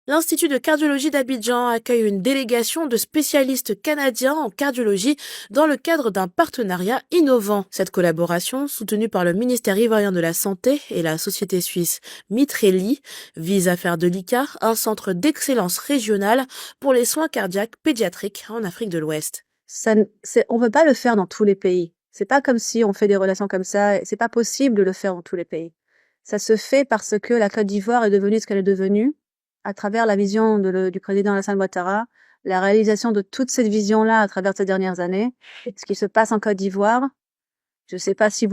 L'Institut de cardiologie d'Abidjan accueille une délégation de spécialistes canadiens en cardiologie dans le cadre d'un partenariat innovant. Cette collaboration, soutenue par le ministère ivoirien de la Santé et la société suisse Mitreli, vise à faire de l'ICAR un centre d'excellence régional pour les soins cardiaques pédiatriques en Afrique de l'Ouest. On peut pas le faire dans tous les pays. C'est pas comme si on fait des relations comme ça. C'est pas possible de le faire dans tous les pays. Ça se fait parce que la Côte d'Ivoire est devenue ce qu'elle est devenue à travers la vision du président Alassane Ouattara, la réalisation de toute cette vision-là à travers ces dernières années. Ce qui se passe en Côte d'Ivoire, je sais pas si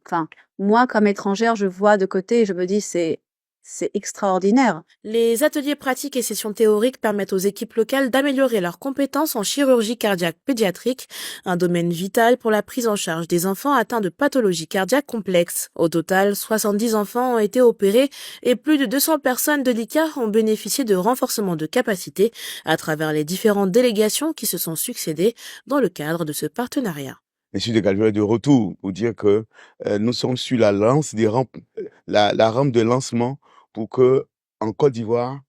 enfin, moi, comme étrangère, je vois de côté et je me dis, c'est extraordinaire. Les ateliers pratiques et sessions théoriques permettent aux équipes locales d'améliorer leurs compétences en chirurgie cardiaque pédiatrique, un domaine vital pour la prise en charge des enfants atteints de pathologies cardiaques complexes. Au total, 70 enfants ont été opérés et plus de 200 personnes de l'ICAR ont bénéficié de renforcement de capacité à travers les différentes délégations qui se sont succédées dans le cadre de ce partenariat. Monsieur de Galvez est de retour pour dire que nous sommes sur la lance des rampes, la rampe de lancement pour que en Côte d'Ivoire,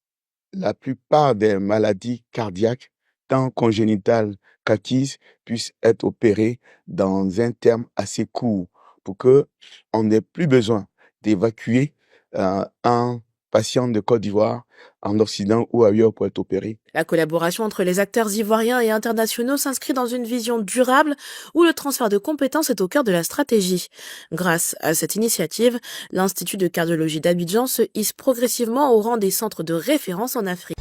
la plupart des maladies cardiaques, tant congénitales qu'acquises, puissent être opérées dans un terme assez court pour que on n'ait plus besoin d'évacuer un patient de Côte d'Ivoire en Occident ou ailleurs pour être opéré. La collaboration entre les acteurs ivoiriens et internationaux s'inscrit dans une vision durable où le transfert de compétences est au cœur de la stratégie. Grâce à cette initiative, l'Institut de cardiologie d'Abidjan se hisse progressivement au rang des centres de référence en Afrique.